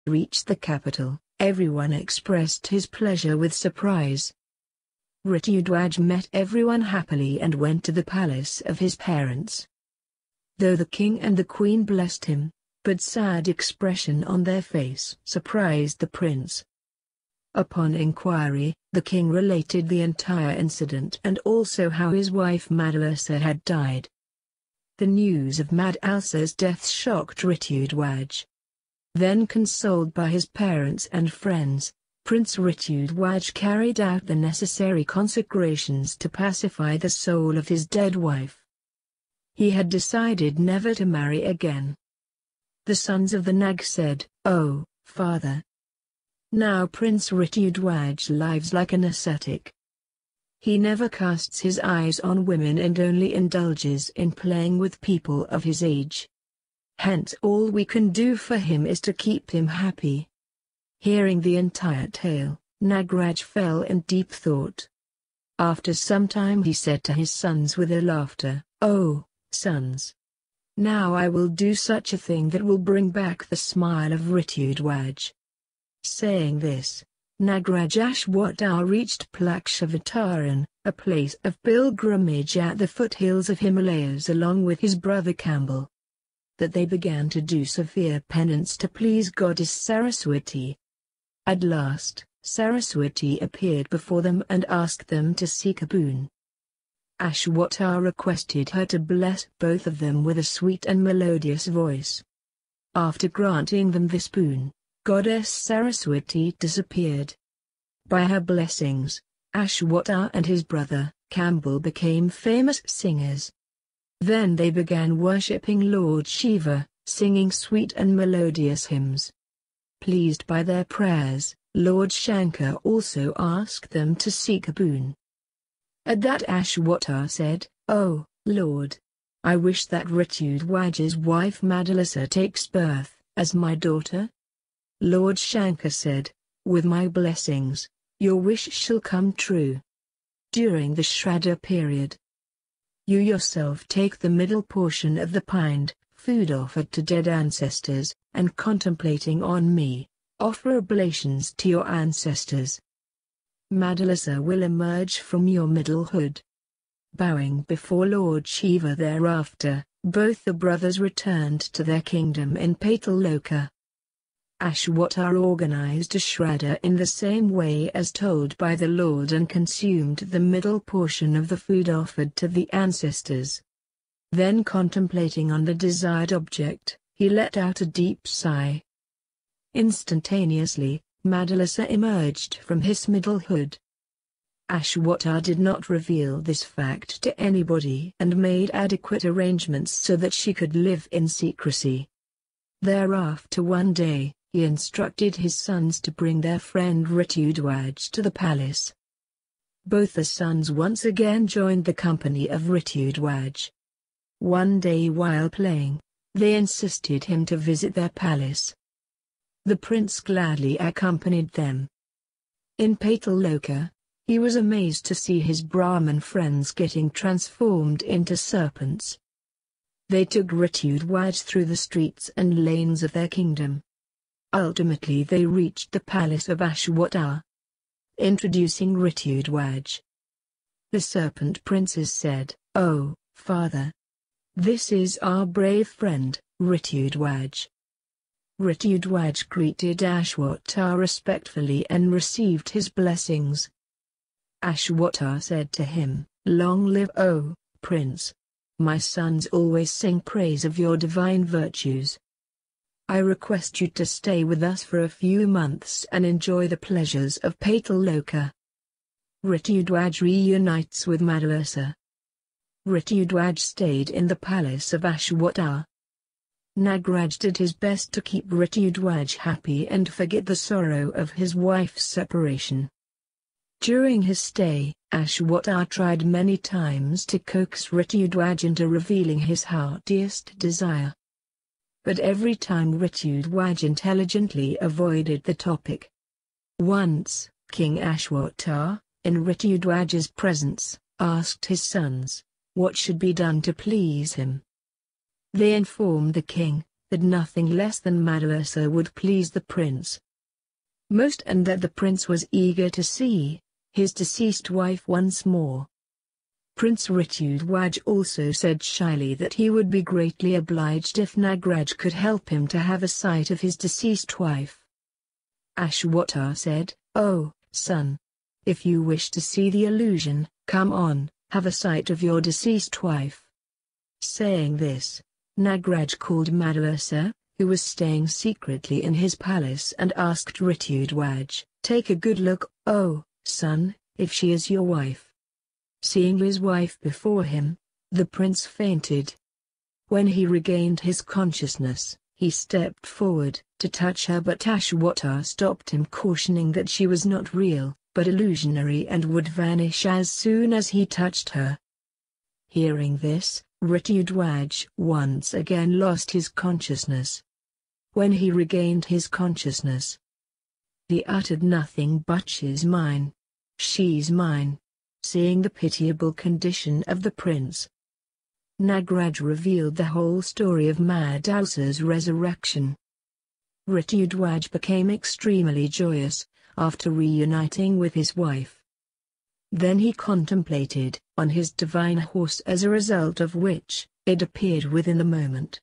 reached the capital, everyone expressed his pleasure with surprise. Ritudwaj met everyone happily and went to the palace of his parents. Though the king and the queen blessed him, but sad expression on their face surprised the prince. Upon inquiry, the king related the entire incident and also how his wife Madalasa had died. The news of Madalasa's death shocked Ritudwaj. Then consoled by his parents and friends, Prince Ritudwaj carried out the necessary consecrations to pacify the soul of his dead wife. He had decided never to marry again. The sons of the Nag said, "Oh, father." Now Prince Ritudwaj lives like an ascetic. He never casts his eyes on women and only indulges in playing with people of his age. Hence all we can do for him is to keep him happy. Hearing the entire tale, Nagraj fell in deep thought. After some time he said to his sons with a laughter, "Oh, sons! Now I will do such a thing that will bring back the smile of Ritudwaj." Saying this, Nagraj Ashwata reached Plakshavataran, a place of pilgrimage at the foothills of Himalayas along with his brother Kambal. That they began to do severe penance to please goddess Saraswati. At last, Saraswati appeared before them and asked them to seek a boon. Ashwata requested her to bless both of them with a sweet and melodious voice. After granting them this boon, Goddess Saraswati disappeared. By her blessings, Ashwata and his brother, Kambal became famous singers. Then they began worshipping Lord Shiva, singing sweet and melodious hymns. Pleased by their prayers, Lord Shankar also asked them to seek a boon. At that Ashwata said, "Oh, Lord! I wish that Ritudwaj's wife Madalasa takes birth as my daughter." Lord Shankar said, "With my blessings, your wish shall come true. During the Shraddha period, you yourself take the middle portion of the pined food offered to dead ancestors, and contemplating on me, offer oblations to your ancestors. Madalasa will emerge from your middle hood." Bowing before Lord Shiva thereafter, both the brothers returned to their kingdom in Paitaloka. Ashwata organized a Shraddha in the same way as told by the Lord and consumed the middle portion of the food offered to the ancestors. Then contemplating on the desired object, he let out a deep sigh. Instantaneously, Madalasa emerged from his middle hood. Ashwata did not reveal this fact to anybody and made adequate arrangements so that she could live in secrecy. Thereafter one day, he instructed his sons to bring their friend Ritudwaj to the palace. Both the sons once again joined the company of Ritudwaj. One day while playing, they insisted him to visit their palace. The prince gladly accompanied them. In Paitaloka, he was amazed to see his Brahmin friends getting transformed into serpents. They took Ritudwaj through the streets and lanes of their kingdom. Ultimately they reached the palace of Ashwata. Introducing Ritudwaj, the serpent princes said, "Oh, father! This is our brave friend, Ritudwaj." Ritudwaj greeted Ashwata respectfully and received his blessings. Ashwata said to him, "Long live, O prince! My sons always sing praise of your divine virtues. I request you to stay with us for a few months and enjoy the pleasures of Paitaloka." Ritudwaj reunites with Madalasa. Ritudwaj stayed in the palace of Ashwata. Nagraj did his best to keep Ritudwaj happy and forget the sorrow of his wife's separation. During his stay, Ashwata tried many times to coax Ritudwaj into revealing his heartiest desire. But every time Ritudwaj intelligently avoided the topic. Once, King Ashwata, in Ritudwaj's presence, asked his sons, what should be done to please him. They informed the king, that nothing less than Madalasa would please the prince most, and that the prince was eager to see his deceased wife once more. Prince Ritudwaj also said shyly that he would be greatly obliged if Nagraj could help him to have a sight of his deceased wife. Ashwata said, "Oh, son, if you wish to see the illusion, come on, have a sight of your deceased wife." Saying this, Nagraj called Madalasa, who was staying secretly in his palace, and asked Ritudwaj, "Take a good look, oh, son, if she is your wife." Seeing his wife before him, the prince fainted. When he regained his consciousness, he stepped forward to touch her, but Ashwata stopped him, cautioning that she was not real, but illusionary and would vanish as soon as he touched her. Hearing this, Ritudwaj once again lost his consciousness. When he regained his consciousness, he uttered nothing but "She's mine. She's mine." Seeing the pitiable condition of the prince, Nagraj revealed the whole story of Madalasa's resurrection. Ritudwaj became extremely joyous after reuniting with his wife. Then he contemplated on his divine horse, as a result of which it appeared within a moment.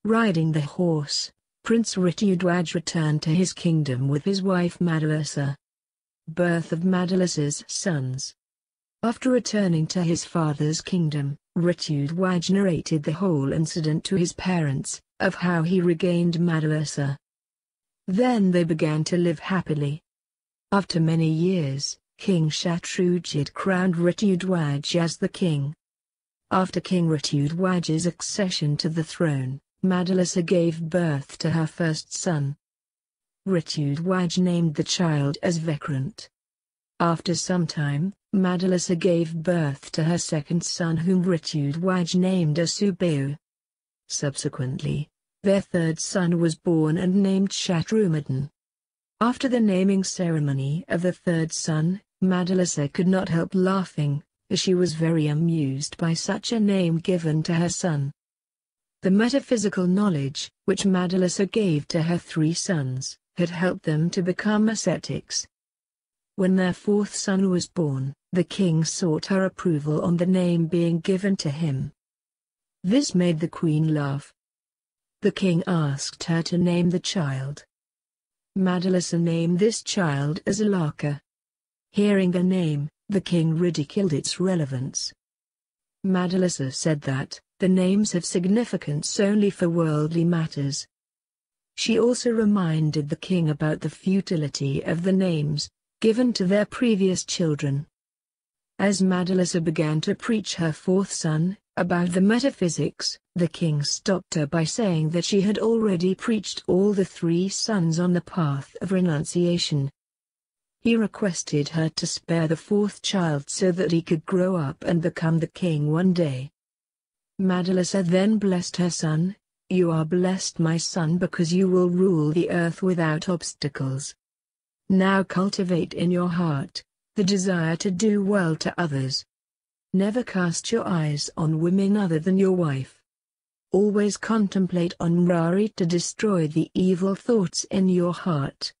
Riding the horse, Prince Ritudwaj returned to his kingdom with his wife Madalasa. Birth of Madalasa's sons. After returning to his father's kingdom, Ritudwaj narrated the whole incident to his parents, of how he regained Madalasa. Then they began to live happily. After many years, King Shatrughat crowned Ritudwaj as the king. After King Ritudwaj's accession to the throne, Madalasa gave birth to her first son. Ritudwaj named the child as Vikrant. After some time, Madalasa gave birth to her second son, whom Ritudwaj named as Subayu. Subsequently, their third son was born and named Shatrumadan. After the naming ceremony of the third son, Madalasa could not help laughing, as she was very amused by such a name given to her son. The metaphysical knowledge, which Madalasa gave to her three sons, had helped them to become ascetics. When their fourth son was born, the king sought her approval on the name being given to him. This made the queen laugh. The king asked her to name the child. Madalasa named this child as Alaka. Hearing the name, the king ridiculed its relevance. Madalasa said that the names have significance only for worldly matters. She also reminded the king about the futility of the names given to their previous children. As Madalasa began to preach her fourth son about the metaphysics, the king stopped her by saying that she had already preached all the three sons on the path of renunciation. He requested her to spare the fourth child so that he could grow up and become the king one day. Madalasa then blessed her son. "You are blessed, my son, because you will rule the earth without obstacles. Now cultivate in your heart the desire to do well to others. Never cast your eyes on women other than your wife. Always contemplate on Mrari to destroy the evil thoughts in your heart."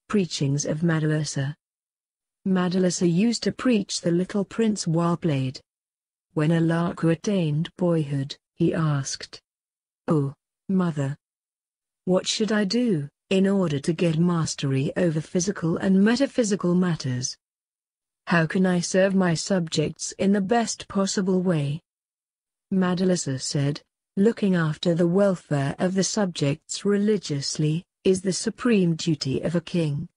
Preachings of Madalasa. Madalasa used to preach the little prince while played. When Alaka attained boyhood, he asked, "Oh, mother, what should I do in order to get mastery over physical and metaphysical matters? How can I serve my subjects in the best possible way?" Madalasa said, "Looking after the welfare of the subjects religiously is the supreme duty of a king.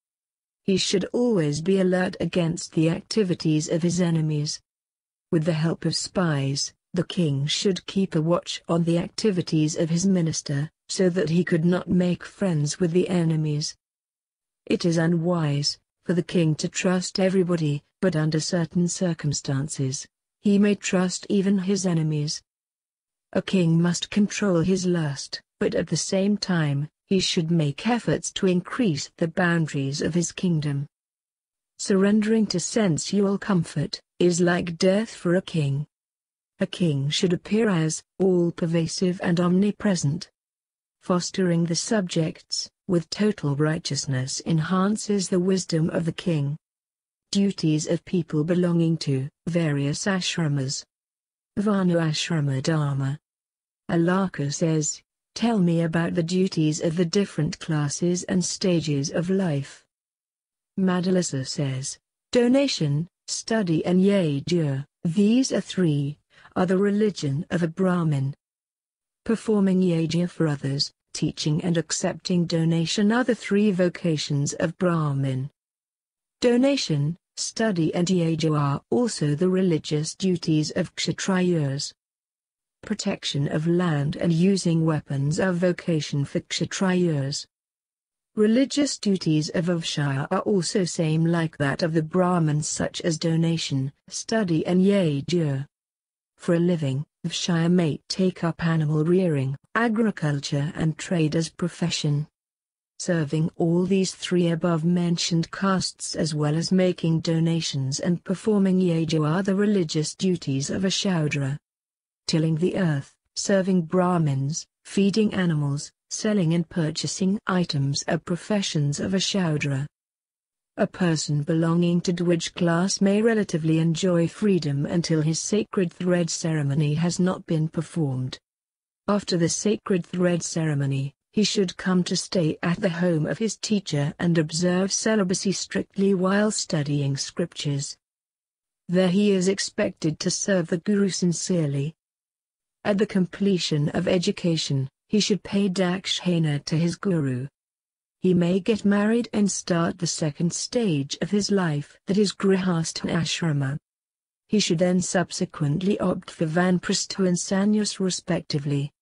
He should always be alert against the activities of his enemies. With the help of spies, the king should keep a watch on the activities of his minister, so that he could not make friends with the enemies. It is unwise for the king to trust everybody, but under certain circumstances, he may trust even his enemies. A king must control his lust, but at the same time, he should make efforts to increase the boundaries of his kingdom. Surrendering to sensual comfort is like death for a king. A king should appear as all-pervasive and omnipresent. Fostering the subjects with total righteousness enhances the wisdom of the king. Duties of people belonging to various ashramas. Varna Ashrama Dharma. Alaka says, "Tell me about the duties of the different classes and stages of life." Madhulasa says, "Donation, study and yajna, these are the religion of a Brahmin. Performing yajna for others, teaching and accepting donation are the 3 vocations of Brahmin. Donation, study and yajna are also the religious duties of kshatriyas. Protection of land and using weapons are vocation for kshatriyas. Religious duties of Vaishya are also same like that of the Brahmins, such as donation, study and yajna. For a living, Vaishya may take up animal rearing, agriculture and trade as profession. Serving all these 3 above-mentioned castes as well as making donations and performing yajna are the religious duties of a Shudra. Tilling the earth, serving Brahmins, feeding animals, selling and purchasing items are professions of a Shudra. A person belonging to Dwij class may relatively enjoy freedom until his sacred thread ceremony has not been performed. After the sacred thread ceremony, he should come to stay at the home of his teacher and observe celibacy strictly while studying scriptures. There he is expected to serve the Guru sincerely. At the completion of education, he should pay dakshina to his Guru. He may get married and start the second stage of his life, that is grihastha ashrama. He should then subsequently opt for vanprastha and sannyas respectively.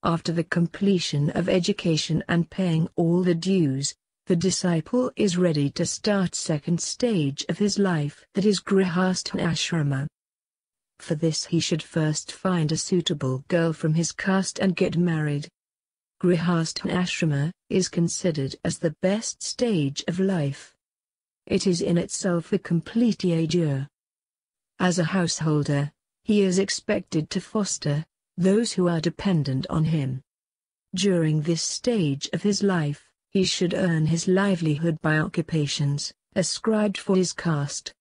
After the completion of education and paying all the dues, the disciple is ready to start second stage of his life, that is grihastha ashrama. For this he should first find a suitable girl from his caste and get married. Grihastha ashrama is considered as the best stage of life. It is in itself a complete yajna. As a householder, he is expected to foster those who are dependent on him. During this stage of his life, he should earn his livelihood by occupations ascribed for his caste.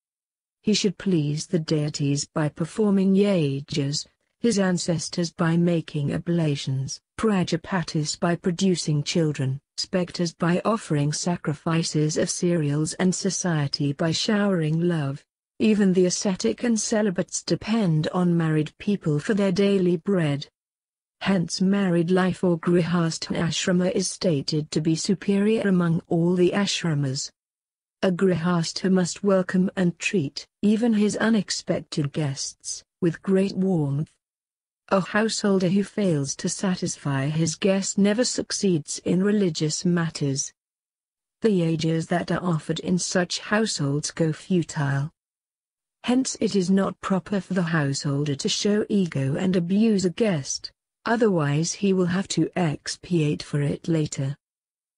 He should please the deities by performing yajnas, his ancestors by making oblations, Prajapatis by producing children, spectres by offering sacrifices of cereals and society by showering love. Even the ascetic and celibates depend on married people for their daily bread. Hence married life or grihastha ashrama is stated to be superior among all the ashramas. A grihastha must welcome and treat even his unexpected guests with great warmth. A householder who fails to satisfy his guest never succeeds in religious matters. The yajnas that are offered in such households go futile. Hence it is not proper for the householder to show ego and abuse a guest, otherwise he will have to expiate for it later.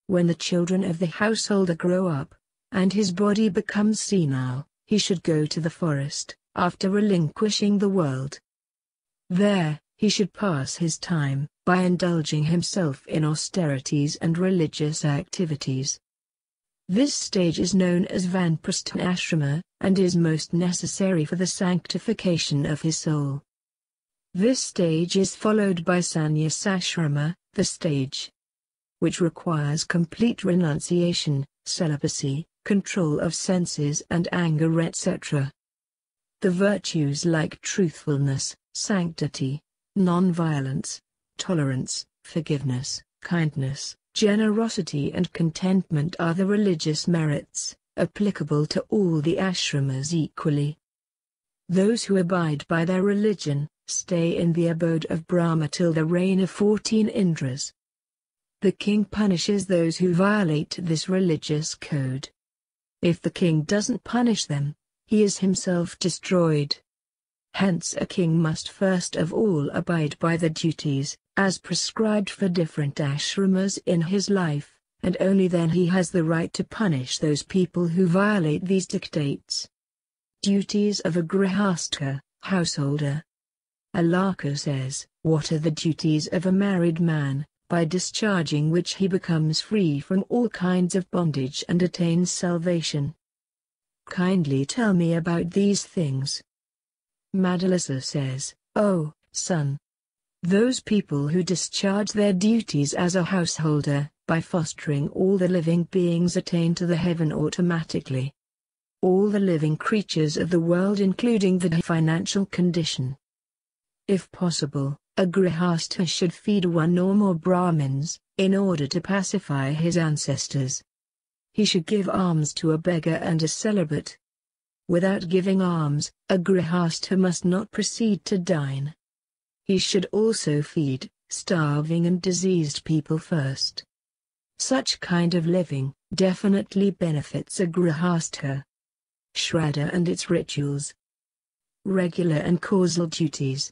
When the children of the householder grow up, and his body becomes senile, he should go to the forest, after relinquishing the world. There, he should pass his time, by indulging himself in austerities and religious activities. This stage is known as vanprastha ashrama, and is most necessary for the sanctification of his soul. This stage is followed by sannyasashrama, the stage which requires complete renunciation, celibacy, control of senses and anger etc. The virtues like truthfulness, sanctity, non-violence, tolerance, forgiveness, kindness, generosity and contentment are the religious merits, applicable to all the ashramas equally. Those who abide by their religion, stay in the abode of Brahma till the reign of 14 Indras. The king punishes those who violate this religious code. If the king doesn't punish them, he is himself destroyed. Hence a king must first of all abide by the duties, as prescribed for different ashramas in his life, and only then he has the right to punish those people who violate these dictates. Duties of a grihastha, householder. Alaka says, what are the duties of a married man, by discharging which he becomes free from all kinds of bondage and attains salvation. Kindly tell me about these things. Madhulasa says, O son, those people who discharge their duties as a householder, by fostering all the living beings attain to the heaven automatically. All the living creatures of the world including the financial condition. If possible, a grihastha should feed one or more Brahmins, in order to pacify his ancestors. He should give alms to a beggar and a celibate. Without giving alms, a grihastha must not proceed to dine. He should also feed starving and diseased people first. Such kind of living definitely benefits a grihastha. Shraddha and its rituals. Regular and causal duties.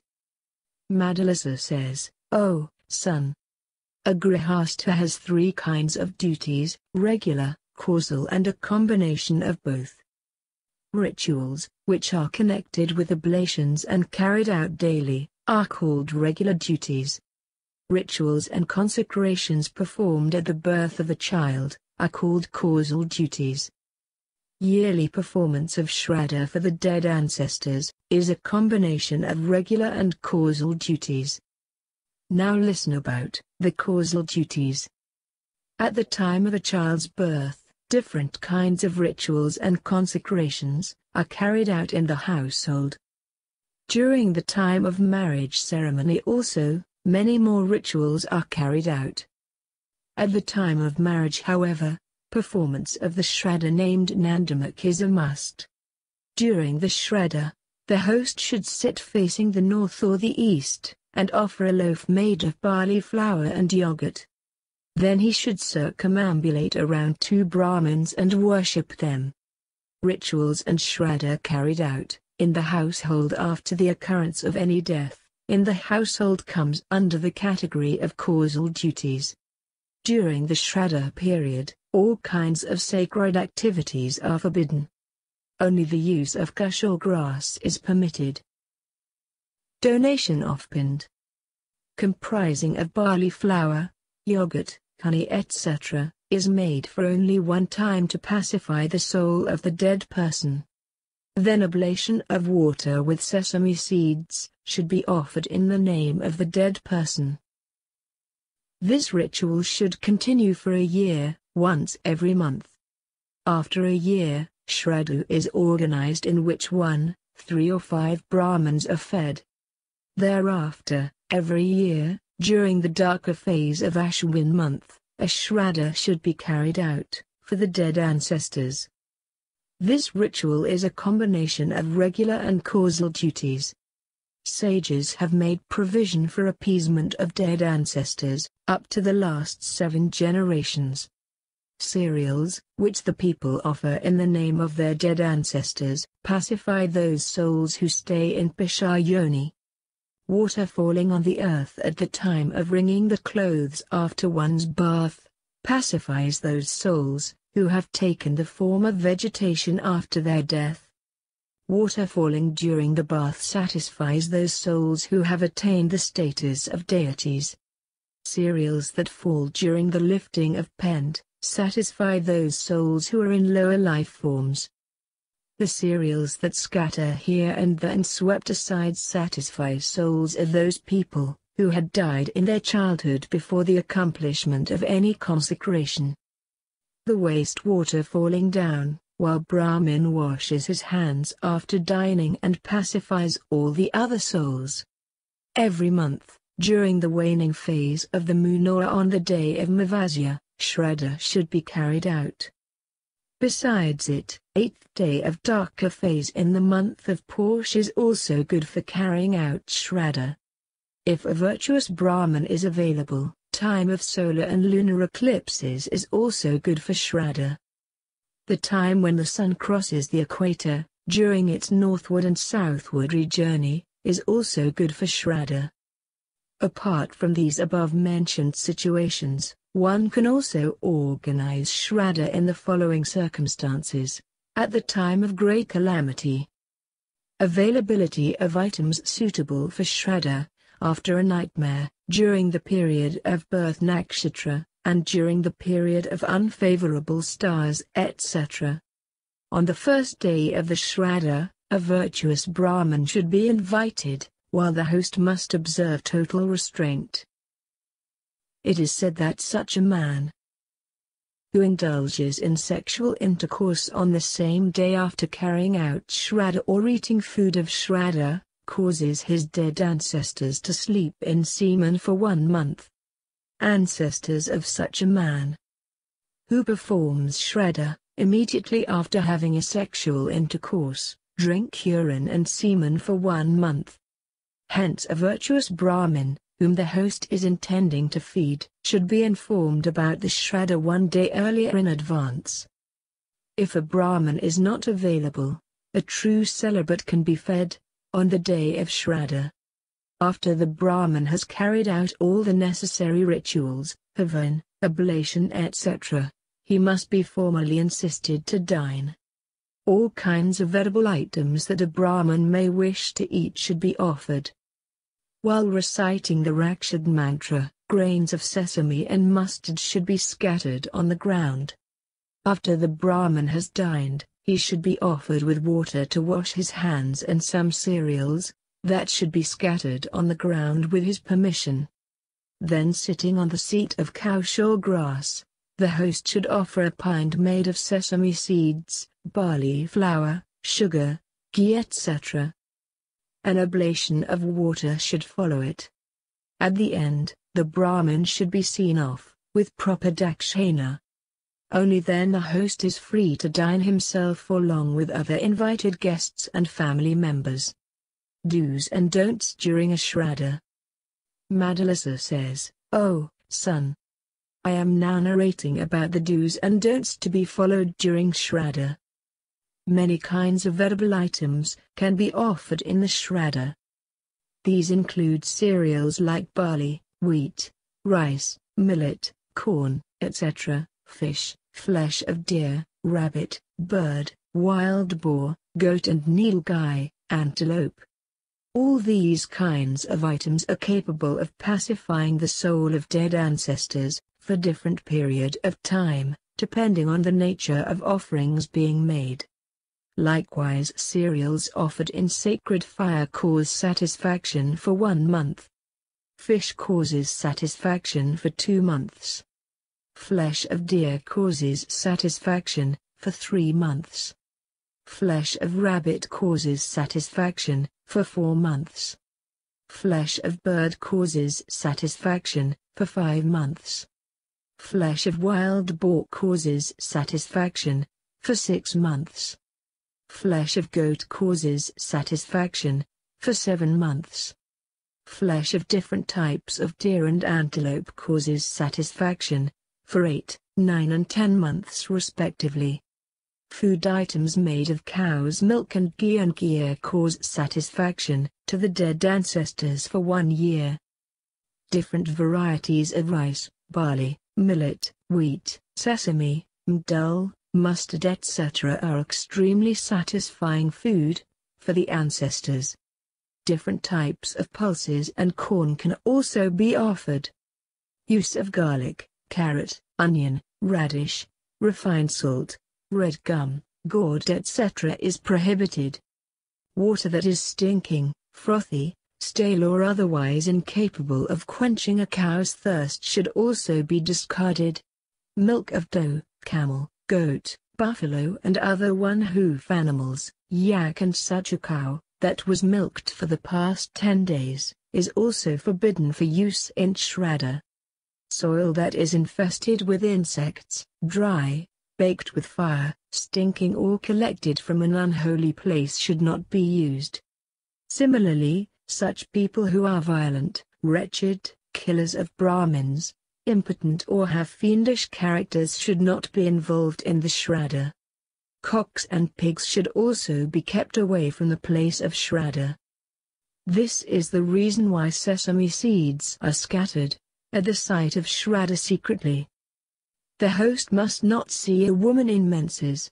Madhulasa says, O son, a grihastha has three kinds of duties, regular, causal and a combination of both. Rituals, which are connected with oblations and carried out daily, are called regular duties. Rituals and consecrations performed at the birth of a child are called causal duties. Yearly performance of Shraddha for the dead ancestors is a combination of regular and causal duties. Now listen about the causal duties. At the time of a child's birth, different kinds of rituals and consecrations are carried out in the household. During the time of marriage ceremony also, many more rituals are carried out. At the time of marriage, however, performance of the Shraddha named Nandamak is a must. During the Shraddha, the host should sit facing the north or the east, and offer a loaf made of barley flour and yogurt. Then he should circumambulate around two Brahmins and worship them. Rituals and Shraddha carried out in the household after the occurrence of any death in the household comes under the category of causal duties. During the Shraddha period, all kinds of sacred activities are forbidden. Only the use of kush or grass is permitted. Donation of pind, comprising of barley flour, yogurt, honey etc., is made for only one time to pacify the soul of the dead person. Then oblation of water with sesame seeds should be offered in the name of the dead person. This ritual should continue for a year, once every month. After a year, Shraddha is organized in which 1, 3 or 5 Brahmins are fed. Thereafter, every year, during the darker phase of Ashwin month, a Shraddha should be carried out, for the dead ancestors. This ritual is a combination of regular and causal duties. Sages have made provision for appeasement of dead ancestors, up to the last 7 generations. Cereals, which the people offer in the name of their dead ancestors, pacify those souls who stay in Pishayoni. Water falling on the earth at the time of wringing the clothes after one's bath, pacifies those souls who have taken the form of vegetation after their death. Water falling during the bath satisfies those souls who have attained the status of deities. Cereals that fall during the lifting of pend satisfy those souls who are in lower life forms. The cereals that scatter here and there and swept aside satisfy souls of those people who had died in their childhood before the accomplishment of any consecration. The waste water falling down, while Brahmin washes his hands after dining and pacifies all the other souls. Every month, during the waning phase of the moon or on the day of Mavasya, Shraddha should be carried out. Besides it, 8th day of darker phase in the month of Posh is also good for carrying out Shraddha. If a virtuous Brahmin is available, time of solar and lunar eclipses is also good for Shraddha. The time when the sun crosses the equator, during its northward and southward journey, is also good for Shraddha. Apart from these above-mentioned situations, one can also organize Shraddha in the following circumstances. At the time of great calamity, availability of items suitable for Shraddha after a nightmare, during the period of birth nakshatra, and during the period of unfavorable stars, etc. On the first day of the Shraddha, a virtuous Brahmin should be invited, while the host must observe total restraint. It is said that such a man who indulges in sexual intercourse on the same day after carrying out Shraddha or eating food of Shraddha, causes his dead ancestors to sleep in semen for 1 month. Ancestors of such a man who performs Shraddha, immediately after having a sexual intercourse, drink urine and semen for 1 month. Hence a virtuous Brahmin, whom the host is intending to feed, should be informed about the Shraddha 1 day earlier in advance. If a Brahmin is not available, a true celibate can be fed on the day of Shraddha. After the Brahmin has carried out all the necessary rituals, havan, oblation, etc., he must be formally insisted to dine. All kinds of edible items that a Brahmin may wish to eat should be offered. While reciting the Rakshad mantra, grains of sesame and mustard should be scattered on the ground. After the Brahmin has dined, he should be offered with water to wash his hands and some cereals, that should be scattered on the ground with his permission. Then, sitting on the seat of cowshaw grass, the host should offer a pint made of sesame seeds, barley flour, sugar, ghee, etc. An oblation of water should follow it. At the end, the Brahmin should be seen off, with proper dakshina. Only then the host is free to dine himself along with other invited guests and family members. Do's and don'ts during a Shraddha. Madhulasa says, "Oh, son, I am now narrating about the do's and don'ts to be followed during Shraddha. Many kinds of edible items can be offered in the Shraddha. These include cereals like barley, wheat, rice, millet, corn, etc., fish, flesh of deer, rabbit, bird, wild boar, goat and nilgai, antelope. All these kinds of items are capable of pacifying the soul of dead ancestors, for different period of time, depending on the nature of offerings being made. Likewise, cereals offered in sacred fire cause satisfaction for 1 month. Fish causes satisfaction for 2 months. Flesh of deer causes satisfaction for 3 months. Flesh of rabbit causes satisfaction for 4 months. Flesh of bird causes satisfaction for 5 months. Flesh of wild boar causes satisfaction for 6 months. Flesh of goat causes satisfaction for 7 months. Flesh of different types of deer and antelope causes satisfaction for 8, 9 and 10 months respectively. Food items made of cow's milk and ghee cause satisfaction to the dead ancestors for 1 year. Different varieties of rice, barley, millet, wheat, sesame, dal, mustard, etc. are extremely satisfying food for the ancestors. Different types of pulses and corn can also be offered. Use of garlic, carrot, onion, radish, refined salt, red gum, gourd, etc. is prohibited. Water that is stinking, frothy, stale or otherwise incapable of quenching a cow's thirst should also be discarded. Milk of doe, camel, goat, buffalo and other one-hoof animals, yak and such a cow, that was milked for the past 10 days, is also forbidden for use in Shraddha. Soil that is infested with insects, dry, baked with fire, stinking or collected from an unholy place should not be used. Similarly, such people who are violent, wretched, killers of Brahmins, impotent or have fiendish characters should not be involved in the Shraddha. Cocks and pigs should also be kept away from the place of Shraddha. This is the reason why sesame seeds are scattered at the site of Shraddha secretly. The host must not see a woman in menses.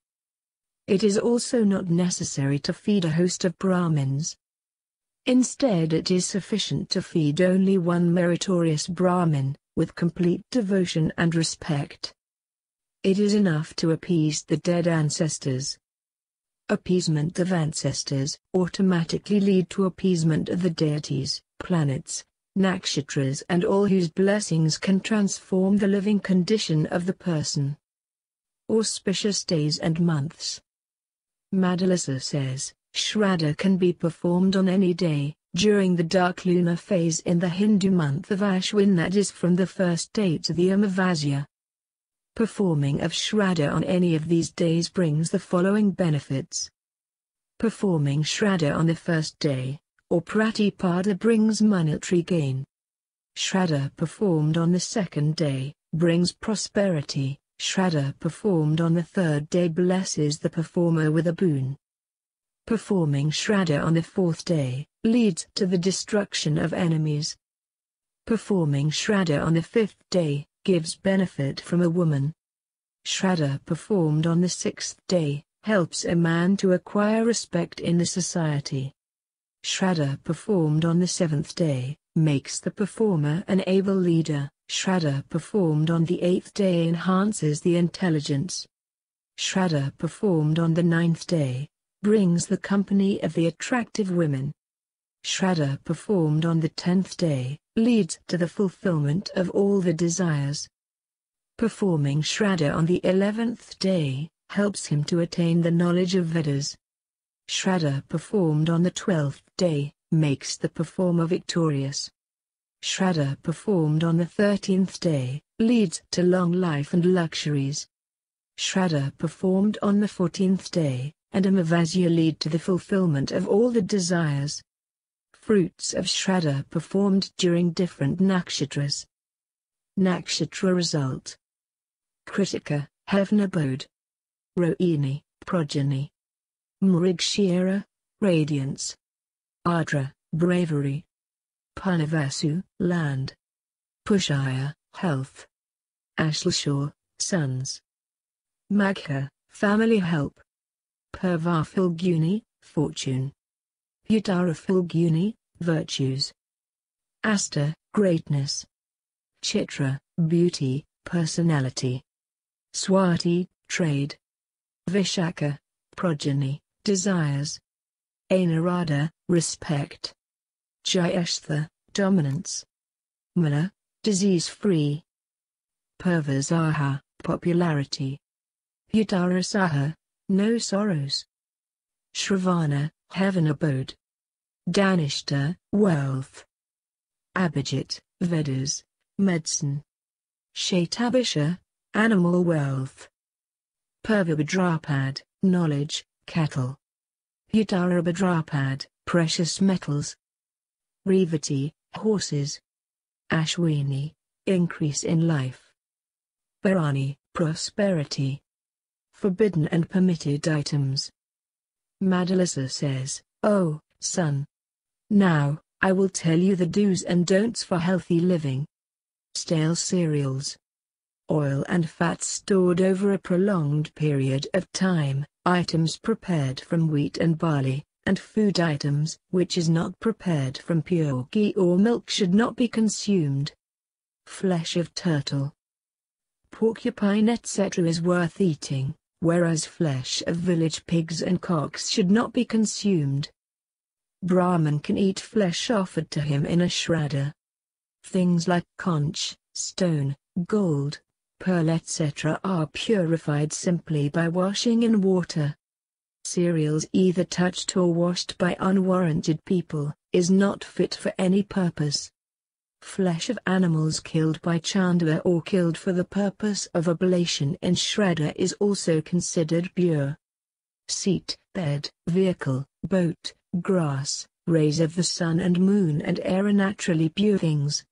It is also not necessary to feed a host of Brahmins. Instead, it is sufficient to feed only one meritorious Brahmin, with complete devotion and respect. It is enough to appease the dead ancestors. Appeasement of ancestors automatically lead to appeasement of the deities, planets, nakshatras, and all whose blessings can transform the living condition of the person. Auspicious days and months. Madhulasa says, Shraddha can be performed on any day, during the dark lunar phase in the Hindu month of Ashwin, that is from the first day to the Amavasya. Performing of Shraddha on any of these days brings the following benefits. Performing Shraddha on the first day, or Pratipada, brings monetary gain. Shraddha performed on the second day, brings prosperity. Shraddha performed on the third day blesses the performer with a boon. Performing Shraddha on the fourth day, leads to the destruction of enemies. Performing Shraddha on the fifth day, gives benefit from a woman. Shraddha performed on the sixth day, helps a man to acquire respect in the society. Shraddha performed on the seventh day, makes the performer an able leader. Shraddha performed on the eighth day enhances the intelligence. Shraddha performed on the ninth day, brings the company of the attractive women. Shraddha performed on the 10th day, leads to the fulfillment of all the desires. Performing Shraddha on the 11th day, helps him to attain the knowledge of Vedas. Shraddha performed on the 12th day, makes the performer victorious. Shraddha performed on the 13th day, leads to long life and luxuries. Shraddha performed on the 14th day, and Amavasya lead to the fulfillment of all the desires. Fruits of Shraddha performed during different nakshatras. Nakshatra result. Kritika, heaven abode. Rohini, progeny. Mrigshira, radiance. Ardra, bravery. Punavasu, land. Pushaya, health. Ashleshwar, sons. Magha, family help. Purva Falguni, fortune. Uttara Falguni, virtues. Asta, greatness. Chitra, beauty, personality. Swati, trade. Vishaka, progeny, desires. Anurada, respect. Jayashtha, dominance. Mala, disease-free. Purvasaha, popularity. Uttarasaha, no sorrows. Shravana, heaven abode. Danishta, wealth. Abhijit, Vedas, medicine. Shatabisha, animal wealth. Purvabhadrapad, knowledge, cattle. Uttarabhadrapad, precious metals. Revati, horses. Ashwini, increase in life. Bharani, prosperity. Forbidden and permitted items. Madhulasa says, "O son, now, I will tell you the do's and don'ts for healthy living. Stale cereals. Oil and fats stored over a prolonged period of time, items prepared from wheat and barley, and food items which is not prepared from pure ghee or milk should not be consumed. Flesh of turtle, porcupine etc. is worth eating, whereas flesh of village pigs and cocks should not be consumed. Brahman can eat flesh offered to him in a shraddha. Things like conch, stone, gold, pearl etc. are purified simply by washing in water. Cereals either touched or washed by unwarranted people, is not fit for any purpose. Flesh of animals killed by Chandala or killed for the purpose of oblation in Shraddha is also considered pure. Seat, bed, vehicle, boat, grass, rays of the sun and moon and air are naturally pure things.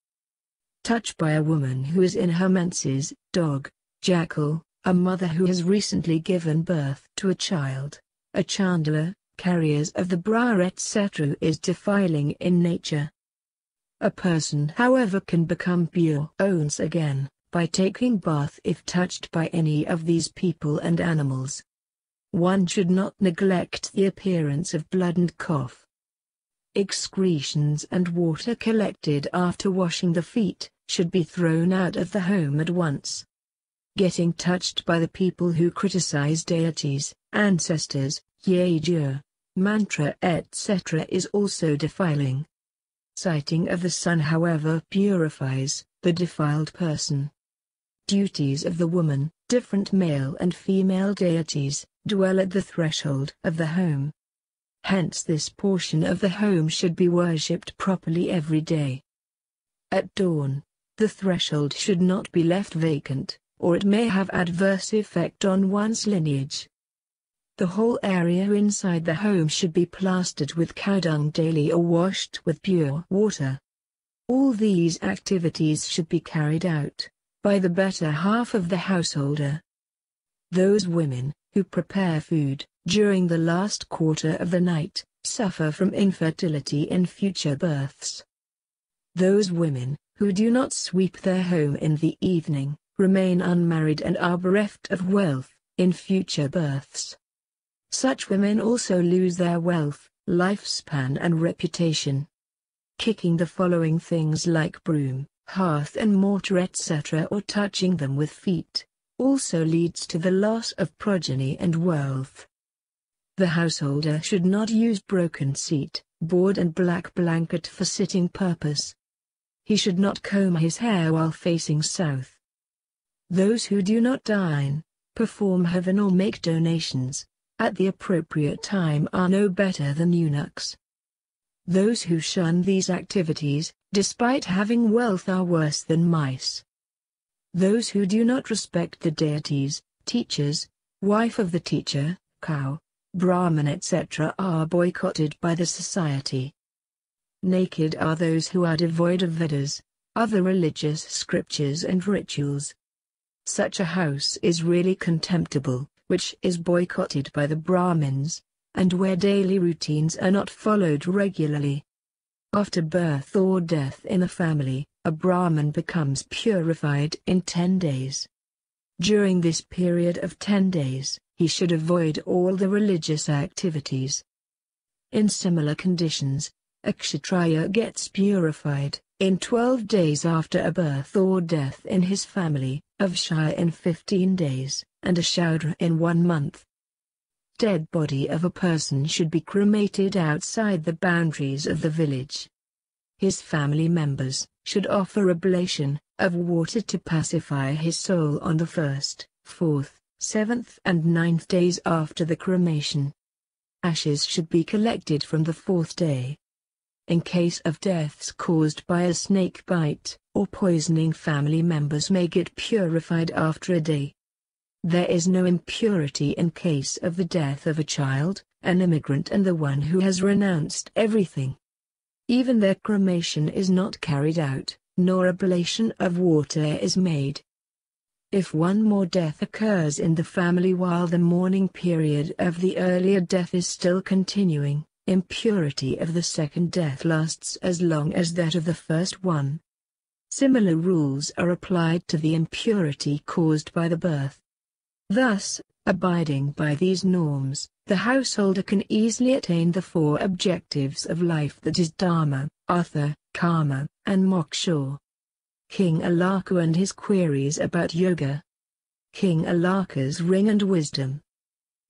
Touch by a woman who is in her menses, dog, jackal, a mother who has recently given birth to a child, a Chandala, carriers of the bra etc. is defiling in nature. A person however can become pure once again, by taking bath if touched by any of these people and animals. One should not neglect the appearance of blood and cough. Excretions and water collected after washing the feet should be thrown out of the home at once. Getting touched by the people who criticize deities, ancestors, yajna, mantra etc. is also defiling. Sighting of the sun however purifies the defiled person. Duties of the woman. Different male and female deities dwell at the threshold of the home. Hence this portion of the home should be worshipped properly every day. At dawn, the threshold should not be left vacant, or it may have adverse effect on one's lineage. The whole area inside the home should be plastered with cow dung daily or washed with pure water. All these activities should be carried out by the better half of the householder. Those women who prepare food during the last quarter of the night suffer from infertility in future births. Those women who do not sweep their home in the evening remain unmarried and are bereft of wealth in future births. Such women also lose their wealth, lifespan and reputation. Kicking the following things like broom, hearth and mortar etc. or touching them with feet also leads to the loss of progeny and wealth. The householder should not use broken seat, board and black blanket for sitting purpose. He should not comb his hair while facing south. Those who do not dine, perform havan or make donations at the appropriate time are no better than eunuchs. Those who shun these activities, despite having wealth, are worse than mice. Those who do not respect the deities, teachers, wife of the teacher, cow, Brahmin etc. are boycotted by the society. Naked are those who are devoid of Vedas, other religious scriptures and rituals. Such a house is really contemptible, which is boycotted by the Brahmins, and where daily routines are not followed regularly. After birth or death in a family, a Brahmin becomes purified in 10 days. During this period of 10 days, he should avoid all the religious activities. In similar conditions, a Kshatriya gets purified in 12 days after a birth or death in his family, a Vaishya in 15 days, and a Shudra in 1 month. Dead body of a person should be cremated outside the boundaries of the village. His family members should offer oblation of water to pacify his soul on the 1st, 4th, 7th and 9th days after the cremation. Ashes should be collected from the 4th day. In case of deaths caused by a snake bite or poisoning, family members may get purified after a day. There is no impurity in case of the death of a child, an immigrant and the one who has renounced everything. Even their cremation is not carried out, nor oblation of water is made. If one more death occurs in the family while the mourning period of the earlier death is still continuing, impurity of the second death lasts as long as that of the first one. Similar rules are applied to the impurity caused by the birth. Thus, abiding by these norms, the householder can easily attain the 4 objectives of life, that is Dharma, Artha, Karma, and Moksha. King Alaka and his queries about yoga. King Alaka's ring and wisdom.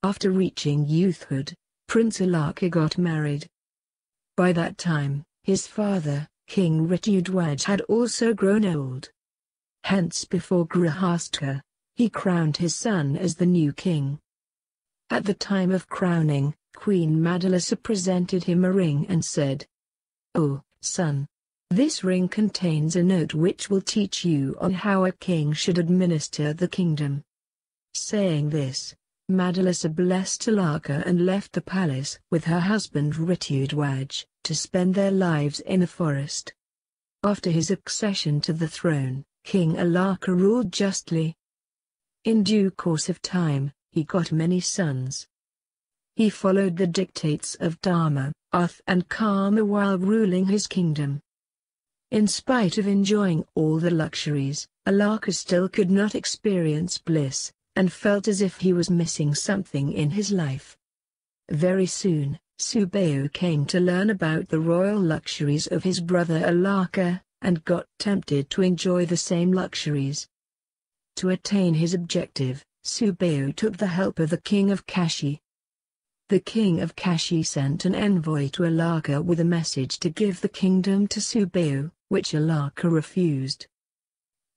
After reaching youthhood, Prince Alaka got married. By that time, his father, King Ritudwaj, had also grown old. Hence before Grihastha, he crowned his son as the new king. At the time of crowning, Queen Madalasa presented him a ring and said, "O son, this ring contains a note which will teach you on how a king should administer the kingdom." Saying this, Madalasa blessed Alaka and left the palace with her husband Ritudwaj to spend their lives in a forest. After his accession to the throne, King Alaka ruled justly. In due course of time, he got many sons. He followed the dictates of Dharma, Artha and Karma while ruling his kingdom. In spite of enjoying all the luxuries, Alaka still could not experience bliss, and felt as if he was missing something in his life. Very soon, Subayu came to learn about the royal luxuries of his brother Alaka, and got tempted to enjoy the same luxuries. To attain his objective, Subayu took the help of the king of Kashi. The king of Kashi sent an envoy to Alaka with a message to give the kingdom to Subayu, which Alaka refused.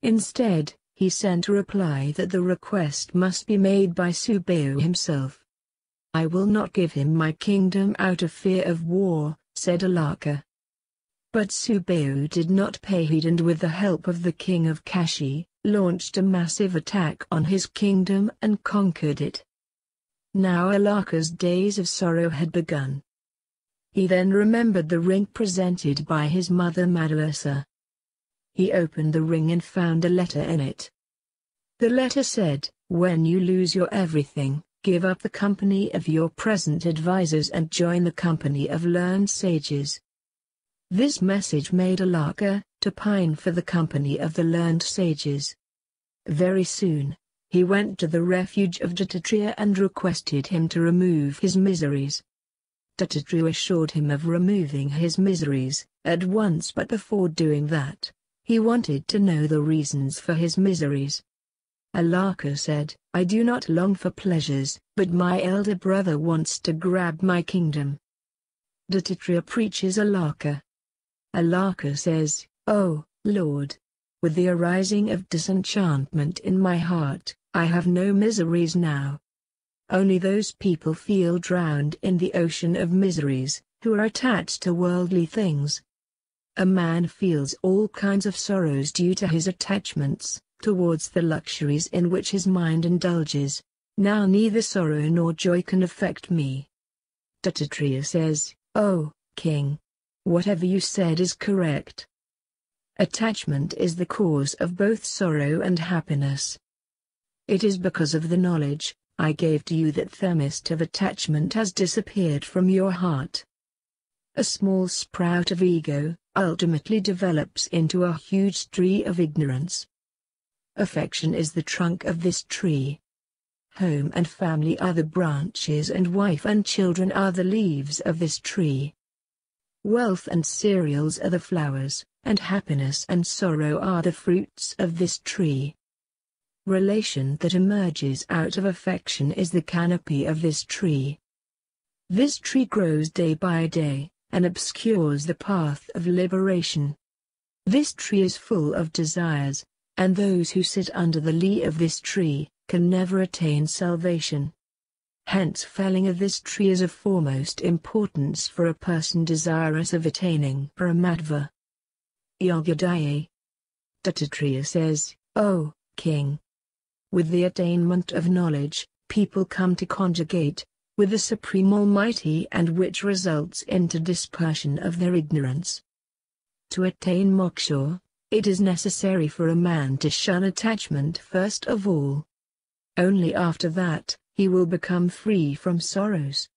Instead, he sent a reply that the request must be made by Subayu himself. "I will not give him my kingdom out of fear of war," said Alaka. But Subayu did not pay heed, and with the help of the king of Kashi, launched a massive attack on his kingdom and conquered it. Now Alaka's days of sorrow had begun. He then remembered the ring presented by his mother Madalasa. He opened the ring and found a letter in it. The letter said, "When you lose your everything, give up the company of your present advisors and join the company of learned sages." This message made Alaka to pine for the company of the learned sages. Very soon, he went to the refuge of Dattatreya and requested him to remove his miseries. Dattatreya assured him of removing his miseries at once, but before doing that, he wanted to know the reasons for his miseries. Alaka said, "I do not long for pleasures, but my elder brother wants to grab my kingdom." Dattatreya preaches Alaka. Alaka says, "Oh, Lord, with the arising of disenchantment in my heart, I have no miseries now. Only those people feel drowned in the ocean of miseries, who are attached to worldly things. A man feels all kinds of sorrows due to his attachments towards the luxuries in which his mind indulges. Now neither sorrow nor joy can affect me." Dattatreya says, "Oh, King, whatever you said is correct. Attachment is the cause of both sorrow and happiness. It is because of the knowledge I gave to you that the mist of attachment has disappeared from your heart. A small sprout of ego ultimately develops into a huge tree of ignorance. Affection is the trunk of this tree. Home and family are the branches, and wife and children are the leaves of this tree. Wealth and cereals are the flowers, and happiness and sorrow are the fruits of this tree. Relation that emerges out of affection is the canopy of this tree. This tree grows day by day, and obscures the path of liberation. This tree is full of desires, and those who sit under the lee of this tree can never attain salvation. Hence felling of this tree is of foremost importance for a person desirous of attaining Paramatma. Yogadaya. Dattatreya says, "O King, with the attainment of knowledge, people come to conjugate with the Supreme Almighty, and which results into dispersion of their ignorance. To attain moksha, it is necessary for a man to shun attachment first of all. Only after that, he will become free from sorrows.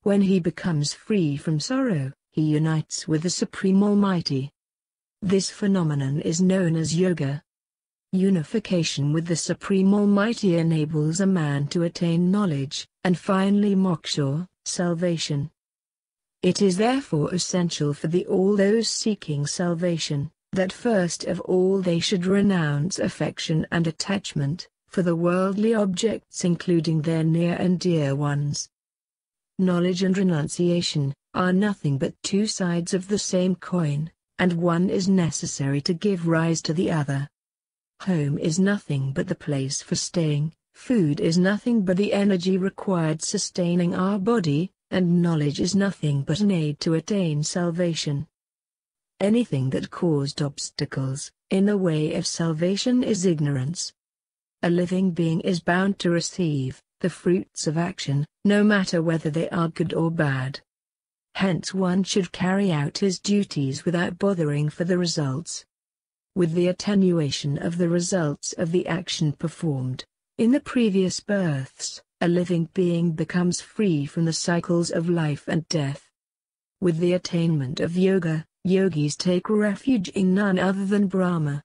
When he becomes free from sorrow, he unites with the Supreme Almighty. This phenomenon is known as yoga. Unification with the Supreme Almighty enables a man to attain knowledge, and finally moksha, salvation. It is therefore essential for all those seeking salvation, that first of all they should renounce affection and attachment for the worldly objects, including their near and dear ones. Knowledge and renunciation are nothing but two sides of the same coin, and one is necessary to give rise to the other. Home is nothing but the place for staying, food is nothing but the energy required sustaining our body, and knowledge is nothing but an aid to attain salvation. Anything that caused obstacles in the way of salvation is ignorance. A living being is bound to receive the fruits of action, no matter whether they are good or bad. Hence one should carry out his duties without bothering for the results. With the attenuation of the results of the action performed in the previous births, a living being becomes free from the cycles of life and death. With the attainment of yoga, yogis take refuge in none other than Brahma.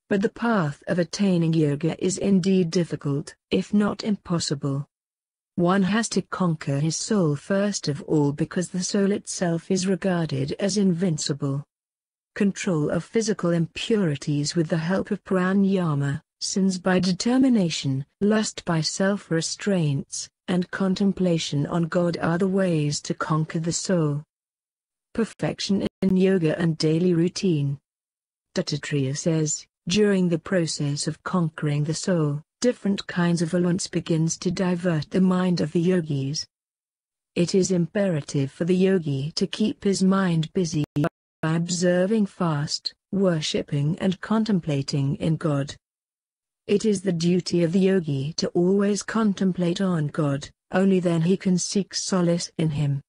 But the path of attaining yoga is indeed difficult, if not impossible. one has to conquer his soul first of all because the soul itself is regarded as invincible. Control of physical impurities with the help of pranayama, sins by determination, lust by self-restraints, and contemplation on God are the ways to conquer the soul. Perfection in yoga and daily routine. Dattatreya says, during the process of conquering the soul, different kinds of violence begins to divert the mind of the yogis. It is imperative for the yogi to keep his mind busy by observing fast, worshipping and contemplating in God. It is the duty of the yogi to always contemplate on God, only then he can seek solace in Him.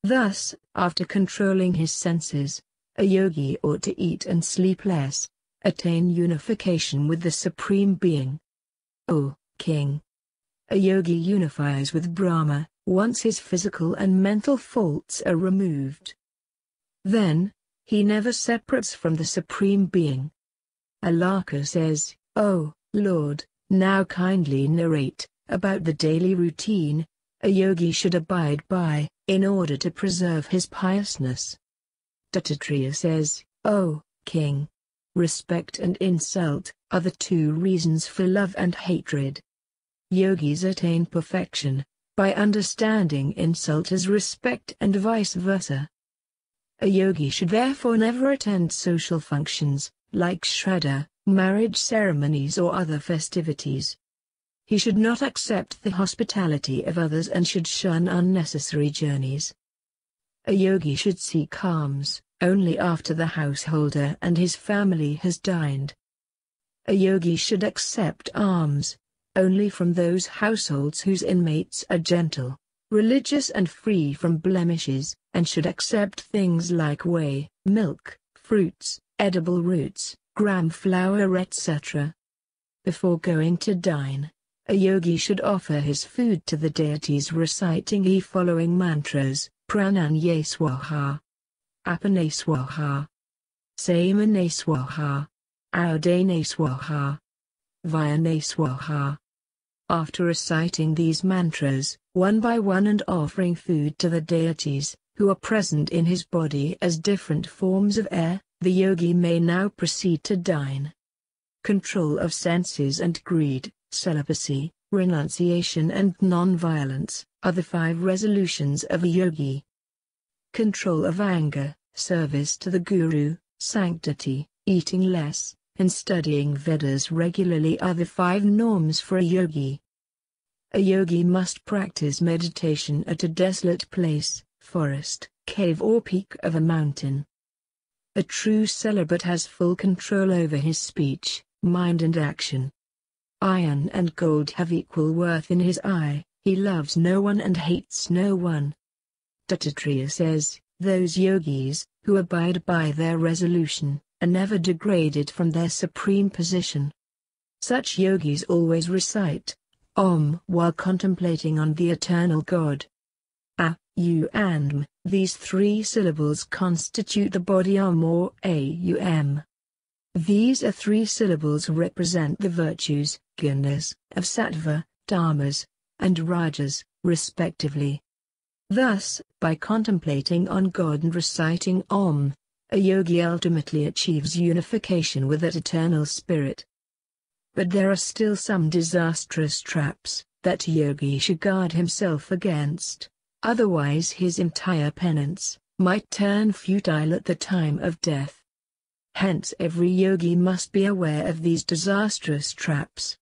Thus, after controlling his senses, a yogi ought to eat and sleep less, attain unification with the Supreme Being. O King! A yogi unifies with Brahma, once his physical and mental faults are removed. Then, he never separates from the Supreme Being. Alaka says, O Lord, now kindly narrate about the daily routine a yogi should abide by, in order to preserve his piousness. Dattatreya says, O King! Respect and insult are the two reasons for love and hatred. Yogis attain perfection by understanding insult as respect and vice versa. A yogi should therefore never attend social functions, like shraddha, marriage ceremonies or other festivities. He should not accept the hospitality of others and should shun unnecessary journeys. A yogi should seek alms only after the householder and his family has dined. A yogi should accept alms only from those households whose inmates are gentle, religious and free from blemishes, and should accept things like whey, milk, fruits, edible roots, gram flour etc. Before going to dine, a yogi should offer his food to the deities reciting the following mantras: Prananya Swaha, Apane Swaha, Samane Swaha, Audane Swaha, Vyane Swaha. After reciting these mantras, one by one and offering food to the deities, who are present in his body as different forms of air, the yogi may now proceed to dine. Control of senses and greed, celibacy, renunciation and non-violence, are the 5 resolutions of a yogi. Control of anger, service to the guru, sanctity, eating less, and studying Vedas regularly are the 5 norms for a yogi. A yogi must practice meditation at a desolate place, forest, cave or peak of a mountain. A true celibate has full control over his speech, mind and action. Iron and gold have equal worth in his eye, he loves no one and hates no one. Dattatreya says, those yogis, who abide by their resolution, are never degraded from their supreme position. Such yogis always recite Om while contemplating on the eternal God. A, U and M, these 3 syllables constitute the body Om or Aum. These are 3 syllables represent the virtues, gunas, of sattva, dharmas, and rajas, respectively. Thus, by contemplating on God and reciting Om, a yogi ultimately achieves unification with that eternal spirit. But there are still some disastrous traps that a yogi should guard himself against, otherwise his entire penance might turn futile at the time of death. Hence every yogi must be aware of these disastrous traps.